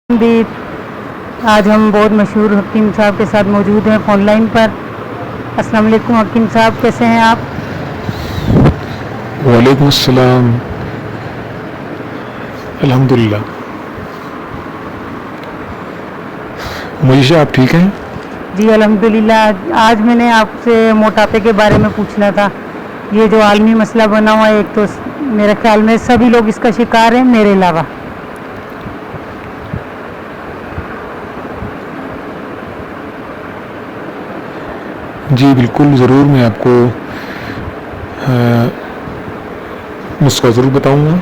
भी आज हम बहुत मशहूर हकीम साहब के साथ मौजूद हैं फ़ोन लाइन पर। अस्सलाम वालेकुम हकीम साहब, कैसे हैं आप? वालेकुम अस्सलाम। अल्हम्दुलिल्लाह। मुझे आप ठीक हैं? जी अल्हम्दुलिल्लाह। आज मैंने आपसे मोटापे के बारे में पूछना था। ये जो आलमी मसला बना हुआ है, एक तो मेरे ख्याल में सभी लोग इसका शिकार हैं मेरे अलावा। जी बिल्कुल, ज़रूर मैं आपको नुस्खा ज़रूर बताऊंगा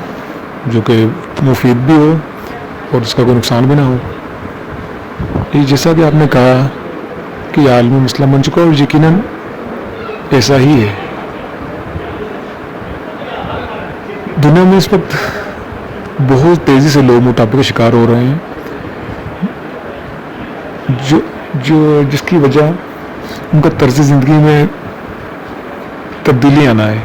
जो कि मुफीद भी हो और उसका कोई नुकसान भी ना हो। ये जैसा कि आपने कहा कि आलमी मसला बन चुका और यकीनन ऐसा ही है। दुनिया में इस वक्त बहुत तेज़ी से लोग मोटापे के शिकार हो रहे हैं, जो जिसकी वजह उनका तर्ज ज़िंदगी में तब्दीली आना है।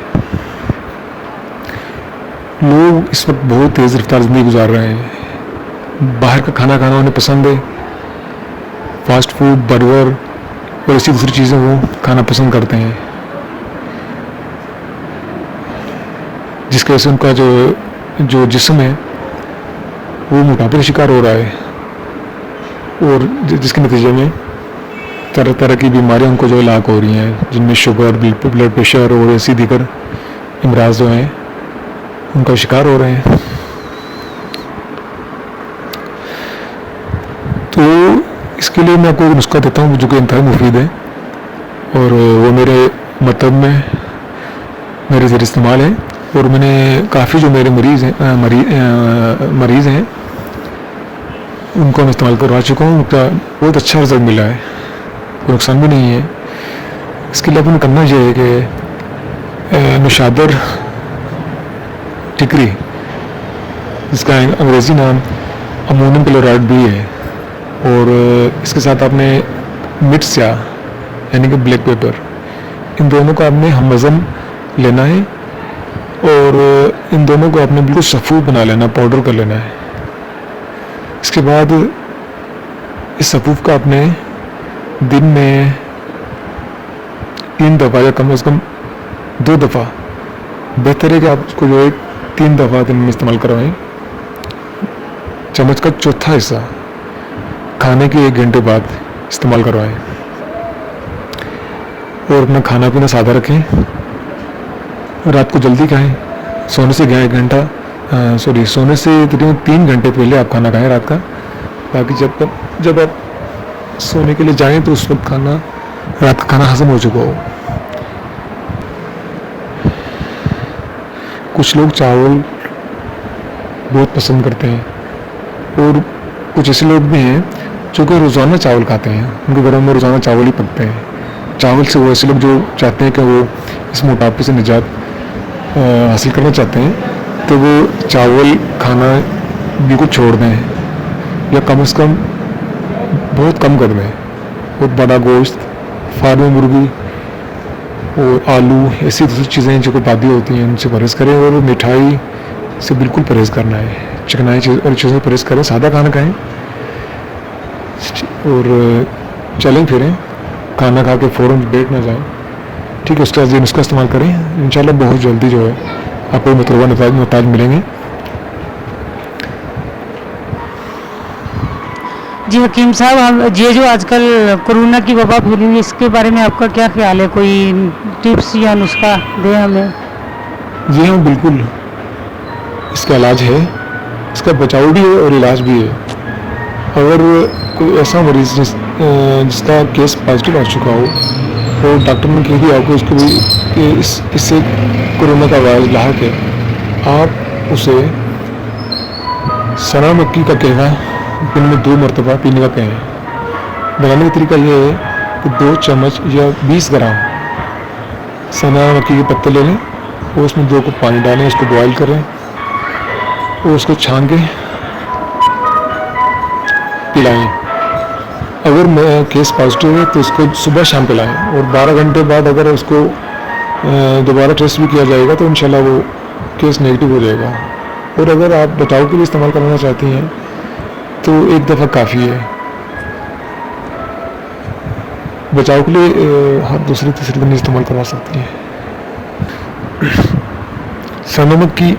लोग इस वक्त बहुत तेज़ रफ्तार ज़िंदगी गुजार रहे हैं। बाहर का खाना खाना उन्हें पसंद है। फास्ट फूड, बर्गर और ऐसी दूसरी चीज़ें वो खाना पसंद करते हैं, जिसकी वजह से उनका जो जिस्म है वो मोटापे का शिकार हो रहा है और जिसके नतीजे में तरह तरह की बीमारियां उनको जो लाक हो रही हैं, जिनमें शुगर, ब्लड प्रेशर और ऐसी दीगर अमराज जो हैं उनका शिकार हो रहे हैं। तो इसके लिए मैं आपको एक नुस्खा देता हूँ जो कि इंतहाई मुफीद है और वो मेरे मतलब में मेरे ज़रिए इस्तेमाल है और मैंने काफ़ी जो मेरे मरीज़ हैं उनको मैं इस्तेमाल करवा चुका हूँ। उनका बहुत अच्छा रिजल्ट मिला है, कोई नुकसान भी नहीं है। इसके लिए अपन करना ये है कि नुशादर टिकरी, जिसका अंग्रेज़ी नाम अमोनियम क्लोराइड भी है, और इसके साथ आपने मिर्च यानी कि ब्लैक पेपर, इन दोनों को आपने हमवज़न लेना है और इन दोनों को आपने बिल्कुल सफ़ूफ बना लेना, पाउडर कर लेना है। इसके बाद इस सफ़ूफ का आपने दिन में 3 दफ़ा या कम से कम 2 दफ़ा, बेहतर है कि आप उसको जो है 3 दफ़ा दिन में इस्तेमाल करवाएं। चम्मच का चौथा हिस्सा खाने के 1 घंटे बाद इस्तेमाल करवाएं और अपना खाना पीना सादा रखें। रात को जल्दी खाएं, सोने से 1 घंटा सोने से तकरीबन 3 घंटे पहले आप खाना खाएं रात का, ताकि जब आप सोने के लिए जाएं तो उस वक्त रात का खाना हजम हो चुका हो। कुछ लोग चावल बहुत पसंद करते हैं और कुछ ऐसे लोग भी हैं जो कि रोज़ाना चावल खाते हैं, उनके घरों में रोज़ाना चावल ही पकते हैं। चावल से वो ऐसे लोग जो चाहते हैं कि वो इस मोटापे से निजात हासिल करना चाहते हैं, तो वो चावल खाना बिल्कुल छोड़ दें या कम से कम बहुत कम कर दें। बहुत बड़ा गोश्त, फार्मी मुर्गी और आलू, ऐसी दूसरी चीज़ें जो बादी होती हैं उनसे परहेज़ करें और मिठाई से बिल्कुल परहेज़ करना है। चिकनाई चीज़ों से परहेज़ करें, सादा खाना खाएं और चलें फिरें, खाना खा के फ़ौरन बैठ ना जाएं। ठीक है, उसका ये नुस्खा इस्तेमाल करें, इंशाल्लाह बहुत जल्दी जो है आपको मतलूबा नताज मिलेंगे। जी हकीम साहब, ये जो आजकल कोरोना की वबा फैली हुई है, इसके बारे में आपका क्या ख्याल है? कोई टिप्स या नुस्खा दें हमें। जी हाँ, बिल्कुल, इसका इलाज है, इसका बचाव भी है और इलाज भी है। अगर कोई ऐसा मरीज़ जिसका केस पॉजिटिव आ चुका हो और डॉक्टर ने कह दिया आपको इसको भी कि इससे कोरोना का वायरस लाक है, आप उसे सना मक्की का कहवा दिन में 2 मरतबा पीने का कहें। बनाने का तरीका यह है कि 2 चम्मच या 20 ग्राम सना मक्की के पत्ते ले लें और उसमें 2 कप पानी डालें, उसको बॉयल करें और उसको छान के पिलाएं। अगर केस पॉजिटिव है तो उसको सुबह शाम पिलाएं और 12 घंटे बाद अगर उसको दोबारा टेस्ट भी किया जाएगा तो इंशाल्लाह वो केस नेगेटिव हो जाएगा। और अगर आप बचाव के लिए इस्तेमाल करना चाहती हैं तो एक दफ़ा काफ़ी है। बचाव के लिए हर दूसरे तीसरे दिन इस्तेमाल करवा सकती है। सनमक की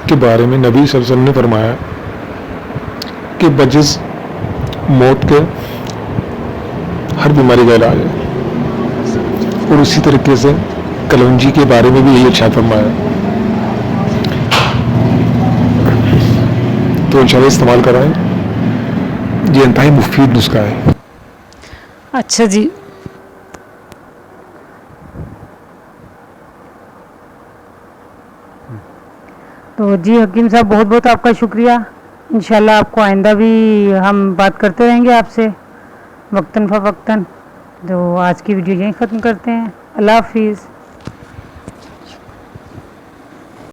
के बारे में नबी सल्लल्लाहु अलैहि वसल्लम ने फरमाया कि बजिस मौत के हर बीमारी का इलाज है। और उसी तरीके से कलौंजी के बारे में भी यही इरशाद फरमाया। तो इंशाल्लाह इस्तेमाल कराएं, ये इंतहाई मुफीद नुस्खा है। अच्छा जी, तो जी हकीम साहब बहुत बहुत आपका शुक्रिया। इंशाल्लाह आपको आइंदा भी हम बात करते रहेंगे आपसे वक्तन फ़वक्तन। तो आज की वीडियो यहीं ख़त्म करते हैं। अल्लाह हाफिज़।